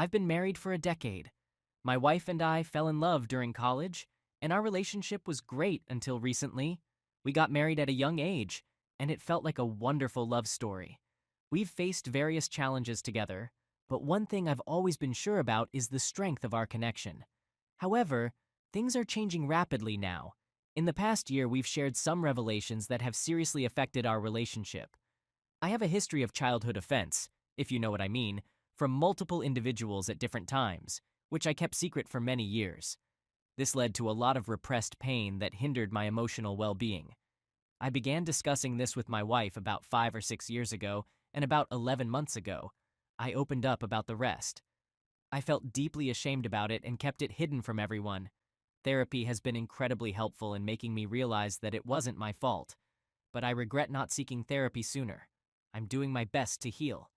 I've been married for a decade. My wife and I fell in love during college, and our relationship was great until recently. We got married at a young age, and it felt like a wonderful love story. We've faced various challenges together, but one thing I've always been sure about is the strength of our connection. However, things are changing rapidly now. In the past year, we've shared some revelations that have seriously affected our relationship. I have a history of childhood offense, if you know what I mean, from multiple individuals at different times, which I kept secret for many years. This led to a lot of repressed pain that hindered my emotional well-being. I began discussing this with my wife about 5 or 6 years ago, and about 11 months ago, I opened up about the rest. I felt deeply ashamed about it and kept it hidden from everyone. Therapy has been incredibly helpful in making me realize that it wasn't my fault, but I regret not seeking therapy sooner. I'm doing my best to heal.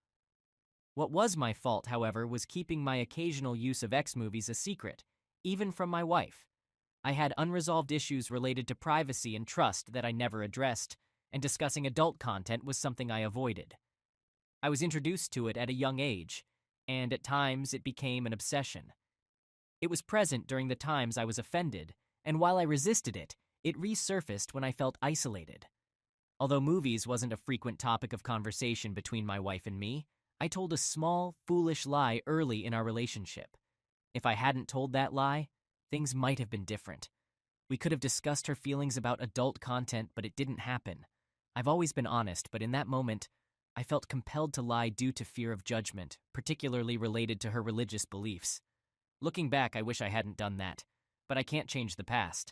What was my fault, however, was keeping my occasional use of X movies a secret, even from my wife. I had unresolved issues related to privacy and trust that I never addressed, and discussing adult content was something I avoided. I was introduced to it at a young age, and at times it became an obsession. It was present during the times I was offended, and while I resisted it, it resurfaced when I felt isolated. Although movies wasn't a frequent topic of conversation between my wife and me, I told a small, foolish lie early in our relationship. If I hadn't told that lie, things might have been different. We could have discussed her feelings about adult content, but it didn't happen. I've always been honest, but in that moment, I felt compelled to lie due to fear of judgment, particularly related to her religious beliefs. Looking back, I wish I hadn't done that, but I can't change the past.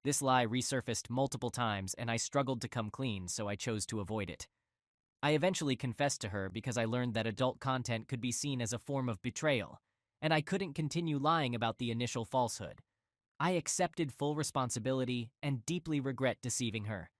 This lie resurfaced multiple times, and I struggled to come clean, so I chose to avoid it. I eventually confessed to her because I learned that adult content could be seen as a form of betrayal, and I couldn't continue lying about the initial falsehood. I accepted full responsibility and deeply regret deceiving her.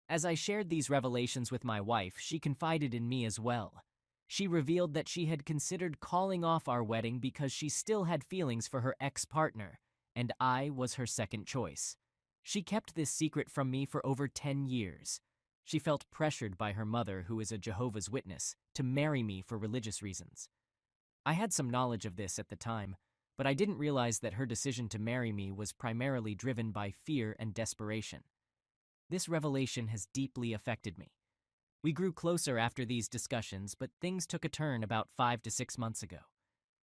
As I shared these revelations with my wife, she confided in me as well. She revealed that she had considered calling off our wedding because she still had feelings for her ex-partner, and I was her second choice. She kept this secret from me for over 10 years. She felt pressured by her mother, who is a Jehovah's Witness, to marry me for religious reasons. I had some knowledge of this at the time, but I didn't realize that her decision to marry me was primarily driven by fear and desperation. This revelation has deeply affected me. We grew closer after these discussions, but things took a turn about 5 to 6 months ago.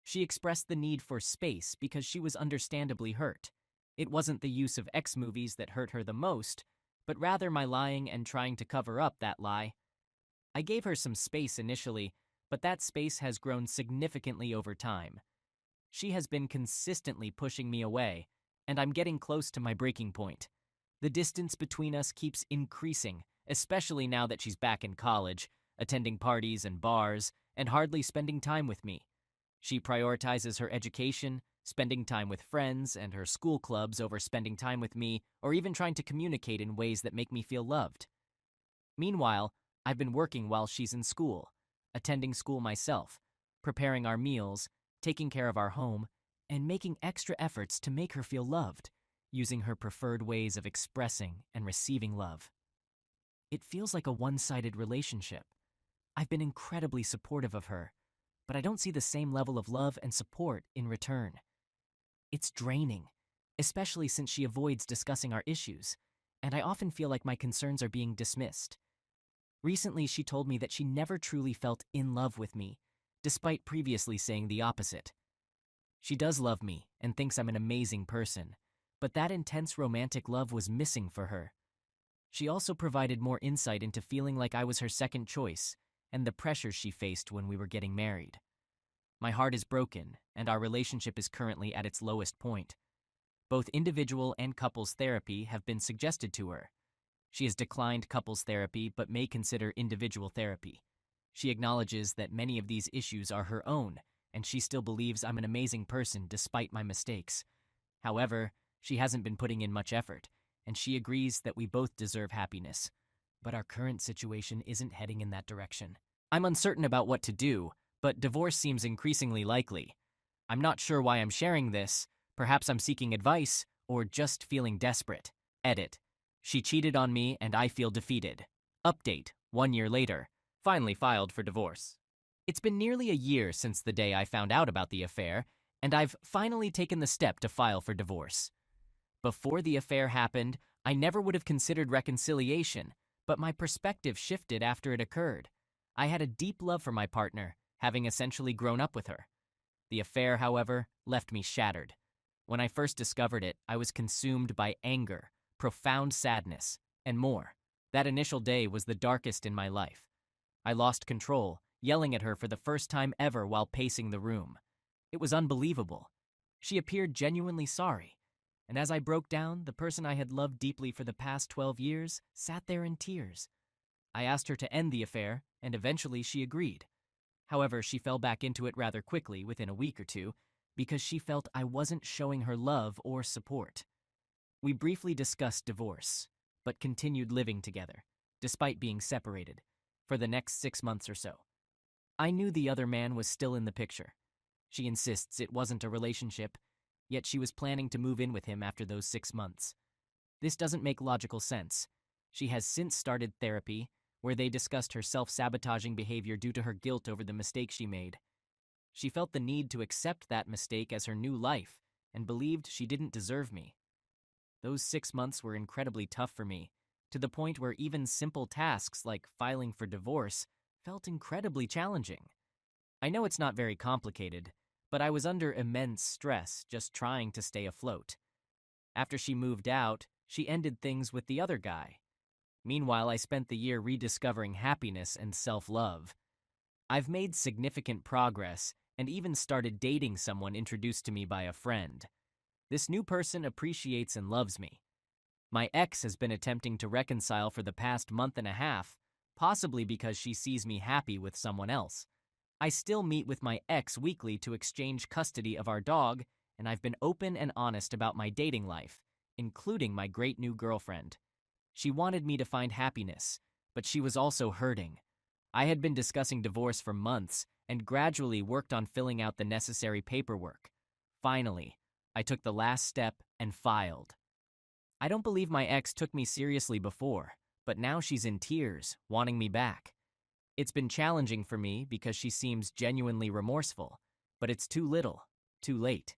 She expressed the need for space because she was understandably hurt. It wasn't the use of X movies that hurt her the most, but rather my lying and trying to cover up that lie. I gave her some space initially, but that space has grown significantly over time. She has been consistently pushing me away, and I'm getting close to my breaking point. The distance between us keeps increasing, especially now that she's back in college, attending parties and bars, and hardly spending time with me. She prioritizes her education, spending time with friends, and her school clubs over spending time with me, or even trying to communicate in ways that make me feel loved. Meanwhile, I've been working while she's in school, attending school myself, preparing our meals, taking care of our home, and making extra efforts to make her feel loved, using her preferred ways of expressing and receiving love. It feels like a one-sided relationship. I've been incredibly supportive of her, but I don't see the same level of love and support in return. It's draining, especially since she avoids discussing our issues, and I often feel like my concerns are being dismissed. Recently, she told me that she never truly felt in love with me, despite previously saying the opposite. She does love me and thinks I'm an amazing person, but that intense romantic love was missing for her. She also provided more insight into feeling like I was her second choice and the pressures she faced when we were getting married. My heart is broken, and our relationship is currently at its lowest point. Both individual and couples therapy have been suggested to her. She has declined couples therapy but may consider individual therapy. She acknowledges that many of these issues are her own, and she still believes I'm an amazing person despite my mistakes. However, she hasn't been putting in much effort, and she agrees that we both deserve happiness. But our current situation isn't heading in that direction. I'm uncertain about what to do, but divorce seems increasingly likely. I'm not sure why I'm sharing this. Perhaps I'm seeking advice, or just feeling desperate. Edit. She cheated on me and I feel defeated. Update. 1 year later. Finally filed for divorce. It's been nearly a year since the day I found out about the affair, and I've finally taken the step to file for divorce. Before the affair happened, I never would have considered reconciliation, but my perspective shifted after it occurred. I had a deep love for my partner, having essentially grown up with her. The affair, however, left me shattered. When I first discovered it, I was consumed by anger, profound sadness, and more. That initial day was the darkest in my life. I lost control, yelling at her for the first time ever while pacing the room. It was unbelievable. She appeared genuinely sorry, and as I broke down, the person I had loved deeply for the past 12 years sat there in tears. I asked her to end the affair, and eventually she agreed. However, she fell back into it rather quickly within a week or two, because she felt I wasn't showing her love or support. We briefly discussed divorce, but continued living together, despite being separated, for the next 6 months or so. I knew the other man was still in the picture. She insists it wasn't a relationship, yet she was planning to move in with him after those 6 months. This doesn't make logical sense. She has since started therapy, where they discussed her self-sabotaging behavior due to her guilt over the mistake she made. She felt the need to accept that mistake as her new life, and believed she didn't deserve me. Those 6 months were incredibly tough for me, to the point where even simple tasks like filing for divorce felt incredibly challenging. I know it's not very complicated, but I was under immense stress just trying to stay afloat. After she moved out, she ended things with the other guy. Meanwhile, I spent the year rediscovering happiness and self-love. I've made significant progress and even started dating someone introduced to me by a friend. This new person appreciates and loves me. My ex has been attempting to reconcile for the past month and a half, possibly because she sees me happy with someone else. I still meet with my ex weekly to exchange custody of our dog, and I've been open and honest about my dating life, including my great new girlfriend. She wanted me to find happiness, but she was also hurting. I had been discussing divorce for months and gradually worked on filling out the necessary paperwork. Finally, I took the last step and filed. I don't believe my ex took me seriously before, but now she's in tears, wanting me back. It's been challenging for me because she seems genuinely remorseful, but it's too little, too late.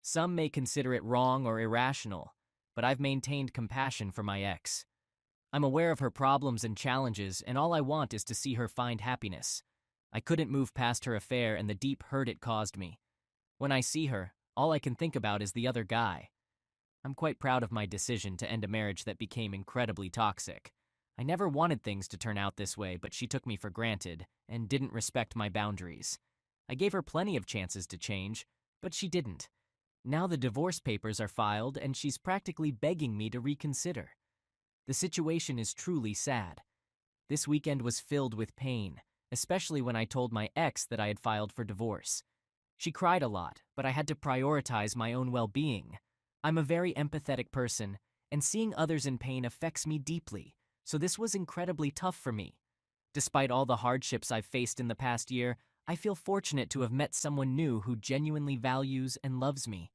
Some may consider it wrong or irrational, but I've maintained compassion for my ex. I'm aware of her problems and challenges, and all I want is to see her find happiness. I couldn't move past her affair and the deep hurt it caused me. When I see her, all I can think about is the other guy. I'm quite proud of my decision to end a marriage that became incredibly toxic. I never wanted things to turn out this way, but she took me for granted and didn't respect my boundaries. I gave her plenty of chances to change, but she didn't. Now the divorce papers are filed and she's practically begging me to reconsider. The situation is truly sad. This weekend was filled with pain, especially when I told my ex that I had filed for divorce. She cried a lot, but I had to prioritize my own well-being. I'm a very empathetic person, and seeing others in pain affects me deeply, so this was incredibly tough for me. Despite all the hardships I've faced in the past year, I feel fortunate to have met someone new who genuinely values and loves me.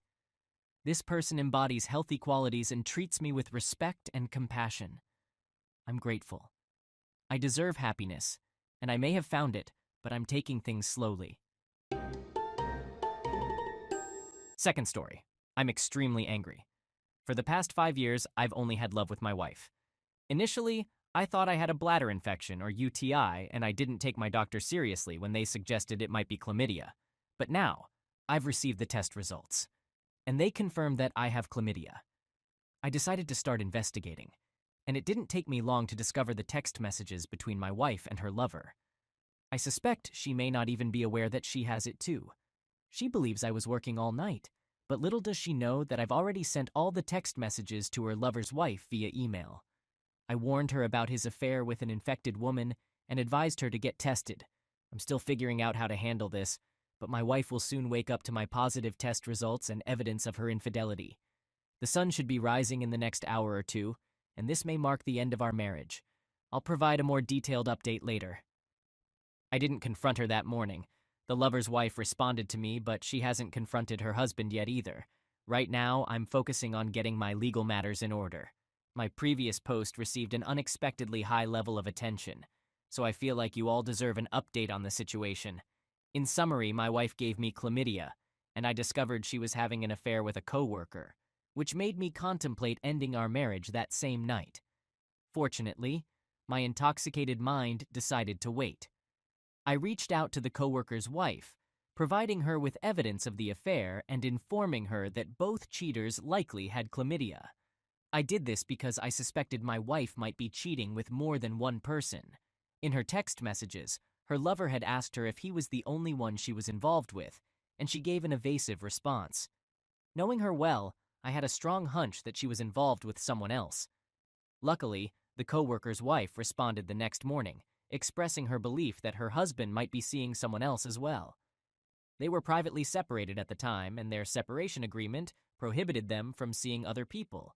This person embodies healthy qualities and treats me with respect and compassion. I'm grateful. I deserve happiness, and I may have found it, but I'm taking things slowly. Second story. I'm extremely angry. For the past 5 years, I've only had love with my wife. Initially, I thought I had a bladder infection or UTI, and I didn't take my doctor seriously when they suggested it might be chlamydia. But now, I've received the test results, and they confirmed that I have chlamydia. I decided to start investigating, and it didn't take me long to discover the text messages between my wife and her lover. I suspect she may not even be aware that she has it too. She believes I was working all night, but little does she know that I've already sent all the text messages to her lover's wife via email. I warned her about his affair with an infected woman and advised her to get tested. I'm still figuring out how to handle this, but my wife will soon wake up to my positive test results and evidence of her infidelity. The sun should be rising in the next hour or two, and this may mark the end of our marriage. I'll provide a more detailed update later. I didn't confront her that morning. The lover's wife responded to me, but she hasn't confronted her husband yet either. Right now, I'm focusing on getting my legal matters in order. My previous post received an unexpectedly high level of attention, so I feel like you all deserve an update on the situation. In summary, my wife gave me chlamydia, and I discovered she was having an affair with a coworker, which made me contemplate ending our marriage that same night. Fortunately, my intoxicated mind decided to wait. I reached out to the coworker's wife, providing her with evidence of the affair and informing her that both cheaters likely had chlamydia. I did this because I suspected my wife might be cheating with more than one person. In her text messages, her lover had asked her if he was the only one she was involved with, and she gave an evasive response. Knowing her well, I had a strong hunch that she was involved with someone else. Luckily, the coworker's wife responded the next morning, expressing her belief that her husband might be seeing someone else as well. They were privately separated at the time, and their separation agreement prohibited them from seeing other people.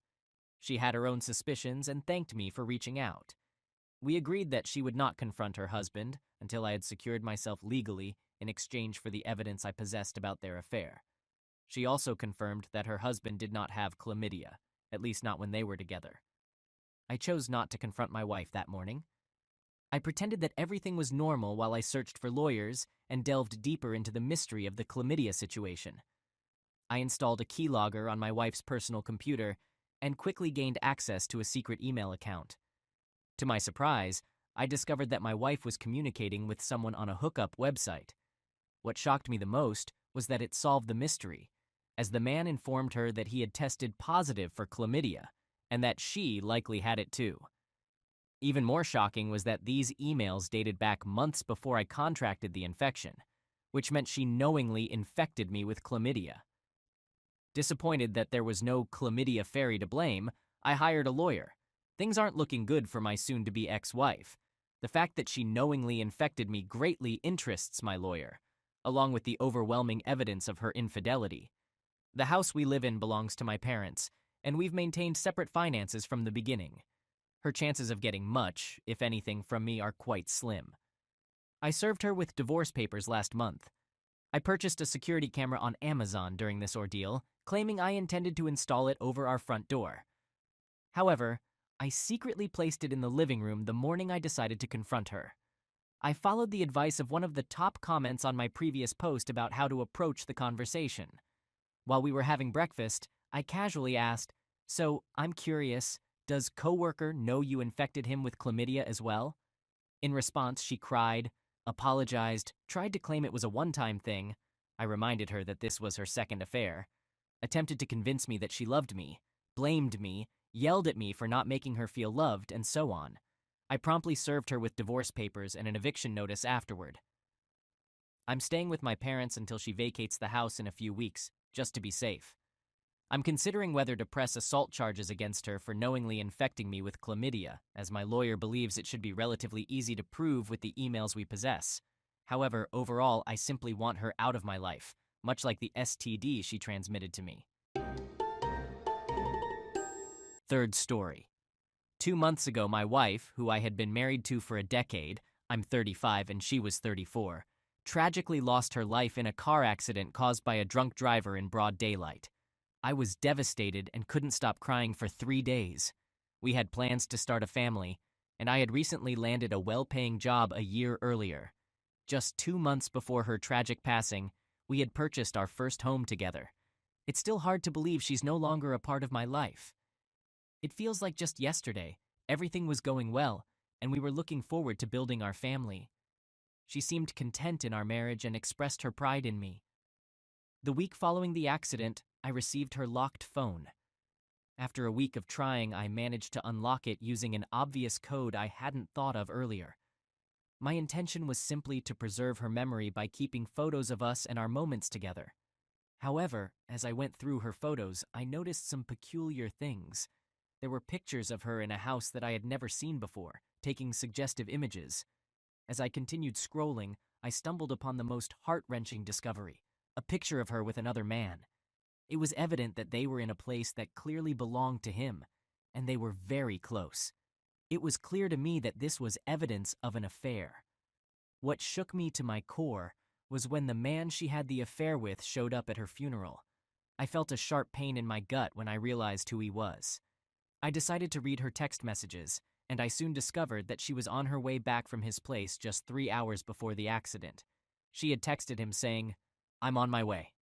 She had her own suspicions and thanked me for reaching out. We agreed that she would not confront her husband until I had secured myself legally in exchange for the evidence I possessed about their affair. She also confirmed that her husband did not have chlamydia, at least not when they were together. I chose not to confront my wife that morning. I pretended that everything was normal while I searched for lawyers and delved deeper into the mystery of the chlamydia situation. I installed a keylogger on my wife's personal computer and quickly gained access to a secret email account. To my surprise, I discovered that my wife was communicating with someone on a hookup website. What shocked me the most was that it solved the mystery, as the man informed her that he had tested positive for chlamydia, and that she likely had it too. Even more shocking was that these emails dated back months before I contracted the infection, which meant she knowingly infected me with chlamydia. Disappointed that there was no chlamydia fairy to blame, I hired a lawyer. Things aren't looking good for my soon-to-be ex-wife. The fact that she knowingly infected me greatly interests my lawyer, along with the overwhelming evidence of her infidelity. The house we live in belongs to my parents, and we've maintained separate finances from the beginning. Her chances of getting much, if anything, from me are quite slim. I served her with divorce papers last month. I purchased a security camera on Amazon during this ordeal, claiming I intended to install it over our front door. However, I secretly placed it in the living room the morning I decided to confront her. I followed the advice of one of the top comments on my previous post about how to approach the conversation. While we were having breakfast, I casually asked, "So, I'm curious, does coworker know you infected him with chlamydia as well?" In response, she cried, apologized, tried to claim it was a one-time thing. I reminded her that this was her second affair, attempted to convince me that she loved me, blamed me, yelled at me for not making her feel loved, and so on. I promptly served her with divorce papers and an eviction notice afterward. I'm staying with my parents until she vacates the house in a few weeks, just to be safe. I'm considering whether to press assault charges against her for knowingly infecting me with chlamydia, as my lawyer believes it should be relatively easy to prove with the emails we possess. However, overall, I simply want her out of my life, much like the STD she transmitted to me. Third story. 2 months ago, my wife, who I had been married to for a decade, I'm 35 and she was 34, tragically lost her life in a car accident caused by a drunk driver in broad daylight. I was devastated and couldn't stop crying for 3 days. We had plans to start a family, and I had recently landed a well-paying job a year earlier. Just 2 months before her tragic passing, we had purchased our first home together. It's still hard to believe she's no longer a part of my life. It feels like just yesterday, everything was going well, and we were looking forward to building our family. She seemed content in our marriage and expressed her pride in me. The week following the accident, I received her locked phone. After a week of trying, I managed to unlock it using an obvious code I hadn't thought of earlier. My intention was simply to preserve her memory by keeping photos of us and our moments together. However, as I went through her photos, I noticed some peculiar things. There were pictures of her in a house that I had never seen before, taking suggestive images. As I continued scrolling, I stumbled upon the most heart-wrenching discovery, a picture of her with another man. It was evident that they were in a place that clearly belonged to him, and they were very close. It was clear to me that this was evidence of an affair. What shook me to my core was when the man she had the affair with showed up at her funeral. I felt a sharp pain in my gut when I realized who he was. I decided to read her text messages, and I soon discovered that she was on her way back from his place just 3 hours before the accident. She had texted him saying, "I'm on my way."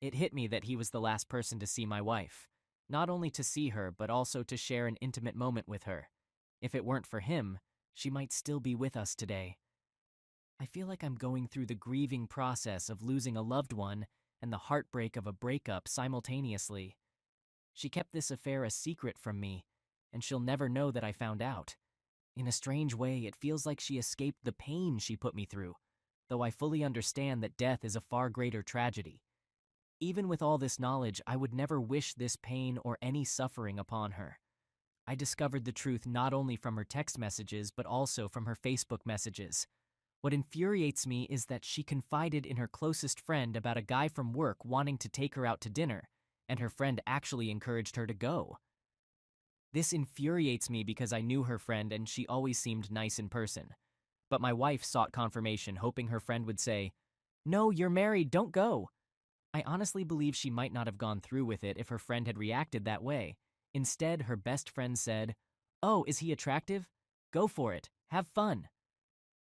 It hit me that he was the last person to see my wife, not only to see her, but also to share an intimate moment with her. If it weren't for him, she might still be with us today. I feel like I'm going through the grieving process of losing a loved one and the heartbreak of a breakup simultaneously. She kept this affair a secret from me, and she'll never know that I found out. In a strange way, it feels like she escaped the pain she put me through, though I fully understand that death is a far greater tragedy. Even with all this knowledge, I would never wish this pain or any suffering upon her. I discovered the truth not only from her text messages, but also from her Facebook messages. What infuriates me is that she confided in her closest friend about a guy from work wanting to take her out to dinner, and her friend actually encouraged her to go. This infuriates me because I knew her friend and she always seemed nice in person. But my wife sought confirmation, hoping her friend would say, "No, you're married, don't go." I honestly believe she might not have gone through with it if her friend had reacted that way. Instead, her best friend said, "Oh, is he attractive? Go for it. Have fun."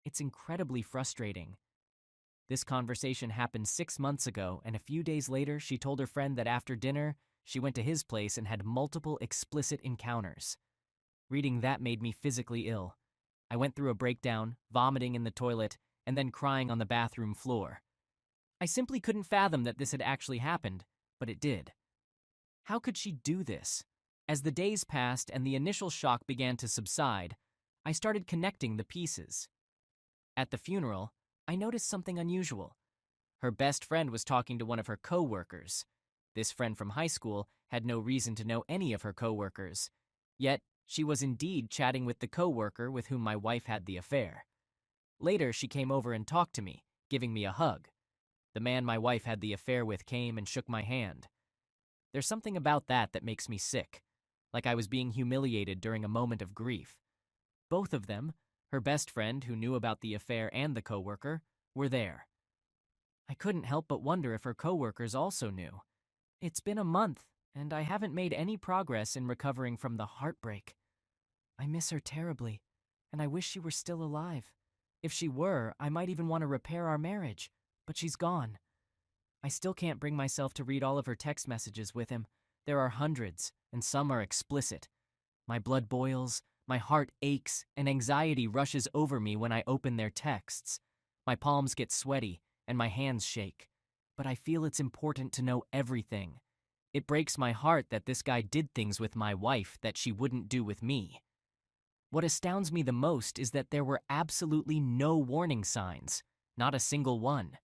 It's incredibly frustrating. This conversation happened 6 months ago, and a few days later, she told her friend that after dinner, she went to his place and had multiple explicit encounters. Reading that made me physically ill. I went through a breakdown, vomiting in the toilet, and then crying on the bathroom floor. I simply couldn't fathom that this had actually happened, but it did. How could she do this? As the days passed and the initial shock began to subside, I started connecting the pieces. At the funeral, I noticed something unusual. Her best friend was talking to one of her co-workers. This friend from high school had no reason to know any of her co-workers. Yet, she was indeed chatting with the co-worker with whom my wife had the affair. Later, she came over and talked to me, giving me a hug. The man my wife had the affair with came and shook my hand. There's something about that makes me sick, like I was being humiliated during a moment of grief. Both of them, her best friend who knew about the affair and the coworker, were there. I couldn't help but wonder if her coworkers also knew. It's been a month, and I haven't made any progress in recovering from the heartbreak. I miss her terribly, and I wish she were still alive. If she were, I might even want to repair our marriage, but she's gone. I still can't bring myself to read all of her text messages with him. There are hundreds, and some are explicit. My blood boils, my heart aches, and anxiety rushes over me when I open their texts. My palms get sweaty, and my hands shake. But I feel it's important to know everything. It breaks my heart that this guy did things with my wife that she wouldn't do with me. What astounds me the most is that there were absolutely no warning signs, not a single one.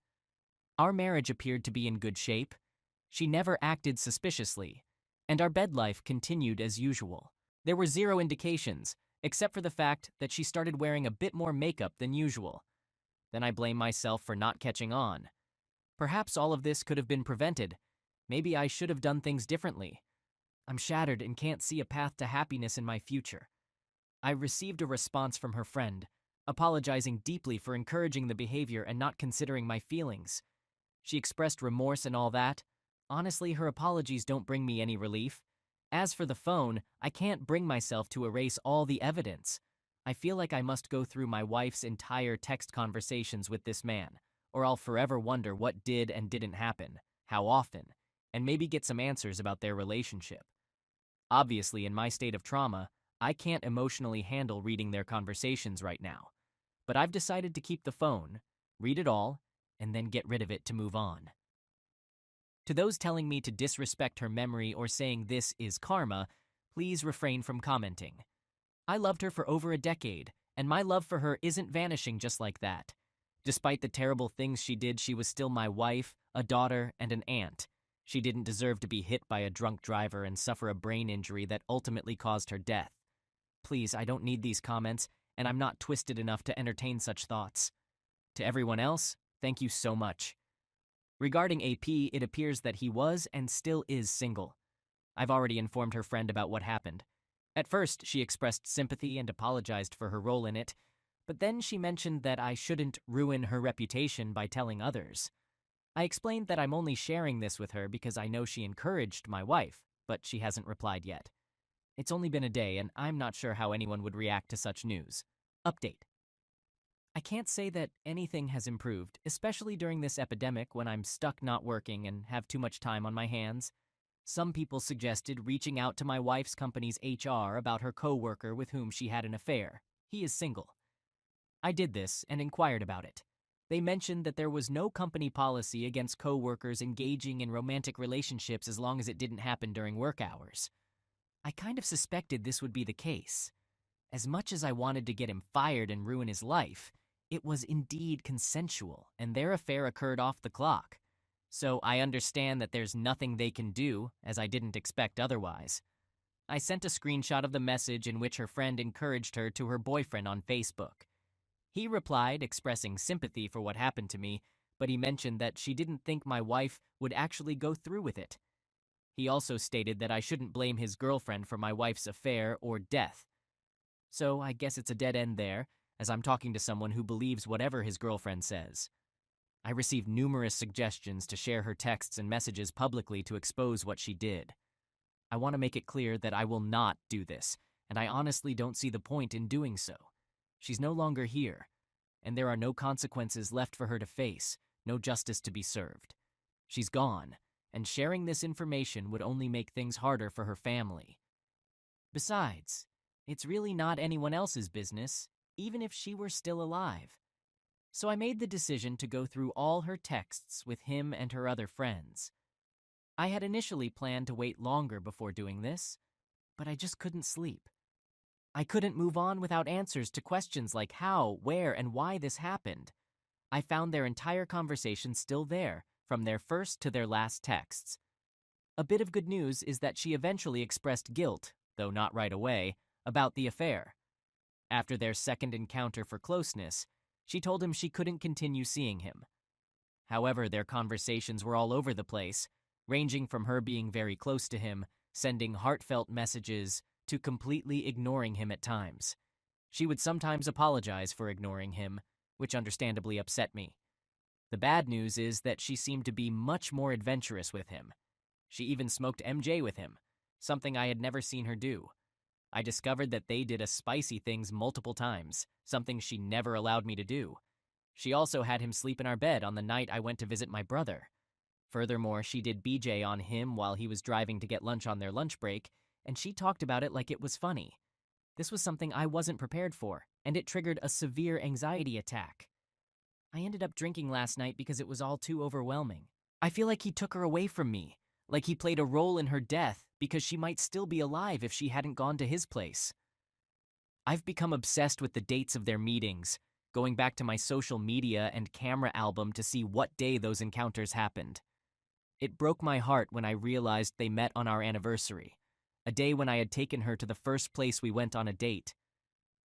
Our marriage appeared to be in good shape. She never acted suspiciously, and our bed life continued as usual. There were zero indications, except for the fact that she started wearing a bit more makeup than usual. Then I blame myself for not catching on. Perhaps all of this could have been prevented. Maybe I should have done things differently. I'm shattered and can't see a path to happiness in my future. I received a response from her friend, apologizing deeply for encouraging the behavior and not considering my feelings. She expressed remorse and all that. Honestly, her apologies don't bring me any relief. As for the phone, I can't bring myself to erase all the evidence. I feel like I must go through my wife's entire text conversations with this man, or I'll forever wonder what did and didn't happen, how often, and maybe get some answers about their relationship. Obviously, in my state of trauma, I can't emotionally handle reading their conversations right now. But I've decided to keep the phone, read it all, and then get rid of it to move on. To those telling me to disrespect her memory or saying this is karma, please refrain from commenting. I loved her for over a decade, and my love for her isn't vanishing just like that. Despite the terrible things she did, she was still my wife, a daughter, and an aunt. She didn't deserve to be hit by a drunk driver and suffer a brain injury that ultimately caused her death. Please, I don't need these comments, and I'm not twisted enough to entertain such thoughts. To everyone else, thank you so much. Regarding AP, it appears that he was and still is single. I've already informed her friend about what happened. At first, she expressed sympathy and apologized for her role in it, but then she mentioned that I shouldn't ruin her reputation by telling others. I explained that I'm only sharing this with her because I know she encouraged my wife, but she hasn't replied yet. It's only been a day, and I'm not sure how anyone would react to such news. Update. I can't say that anything has improved, especially during this epidemic when I'm stuck not working and have too much time on my hands. Some people suggested reaching out to my wife's company's HR about her coworker with whom she had an affair. He is single. I did this and inquired about it. They mentioned that there was no company policy against coworkers engaging in romantic relationships as long as it didn't happen during work hours. I kind of suspected this would be the case. As much as I wanted to get him fired and ruin his life, it was indeed consensual, and their affair occurred off the clock. So I understand that there's nothing they can do, as I didn't expect otherwise. I sent a screenshot of the message in which her friend encouraged her to her boyfriend on Facebook. He replied, expressing sympathy for what happened to me, but he mentioned that she didn't think my wife would actually go through with it. He also stated that I shouldn't blame his girlfriend for my wife's affair or death. So I guess it's a dead end there, as I'm talking to someone who believes whatever his girlfriend says. I received numerous suggestions to share her texts and messages publicly to expose what she did. I want to make it clear that I will not do this, and I honestly don't see the point in doing so. She's no longer here, and there are no consequences left for her to face, no justice to be served. She's gone, and sharing this information would only make things harder for her family. Besides, it's really not anyone else's business, even if she were still alive. So I made the decision to go through all her texts with him and her other friends. I had initially planned to wait longer before doing this, but I just couldn't sleep. I couldn't move on without answers to questions like how, where, and why this happened. I found their entire conversation still there, from their first to their last texts. A bit of good news is that she eventually expressed guilt, though not right away, about the affair. After their second encounter for closeness, she told him she couldn't continue seeing him. However, their conversations were all over the place, ranging from her being very close to him, sending heartfelt messages, to completely ignoring him at times. She would sometimes apologize for ignoring him, which understandably upset me. The bad news is that she seemed to be much more adventurous with him. She even smoked MJ with him, something I had never seen her do. I discovered that they did spicy things multiple times, something she never allowed me to do. She also had him sleep in our bed on the night I went to visit my brother. Furthermore, she did BJ on him while he was driving to get lunch on their lunch break, and she talked about it like it was funny. This was something I wasn't prepared for, and it triggered a severe anxiety attack. I ended up drinking last night because it was all too overwhelming. I feel like he took her away from me, like he played a role in her death because she might still be alive if she hadn't gone to his place. I've become obsessed with the dates of their meetings, going back to my social media and camera album to see what day those encounters happened. It broke my heart when I realized they met on our anniversary, a day when I had taken her to the first place we went on a date.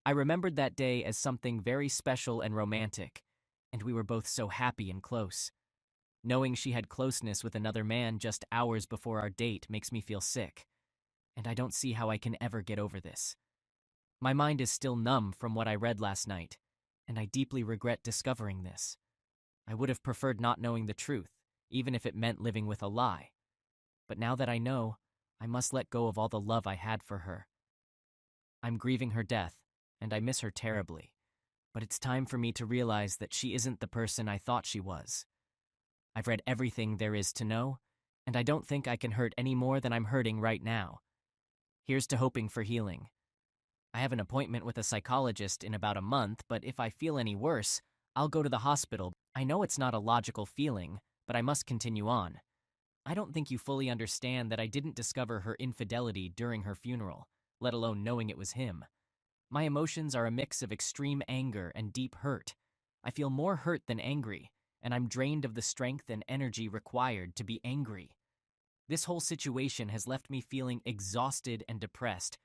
I remembered that day as something very special and romantic, and we were both so happy and close. Knowing she had closeness with another man just hours before our date makes me feel sick, and I don't see how I can ever get over this. My mind is still numb from what I read last night, and I deeply regret discovering this. I would have preferred not knowing the truth, even if it meant living with a lie. But now that I know, I must let go of all the love I had for her. I'm grieving her death, and I miss her terribly, but it's time for me to realize that she isn't the person I thought she was. I've read everything there is to know, and I don't think I can hurt any more than I'm hurting right now. Here's to hoping for healing. I have an appointment with a psychologist in about a month, but if I feel any worse, I'll go to the hospital. I know it's not a logical feeling, but I must continue on. I don't think you fully understand that I didn't discover her infidelity during her funeral, let alone knowing it was him. My emotions are a mix of extreme anger and deep hurt. I feel more hurt than angry, and I'm drained of the strength and energy required to be angry. This whole situation has left me feeling exhausted and depressed.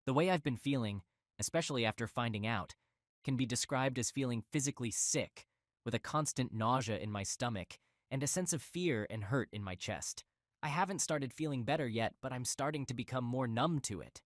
The way I've been feeling, especially after finding out, can be described as feeling physically sick, with a constant nausea in my stomach and a sense of fear and hurt in my chest. I haven't started feeling better yet, but I'm starting to become more numb to it.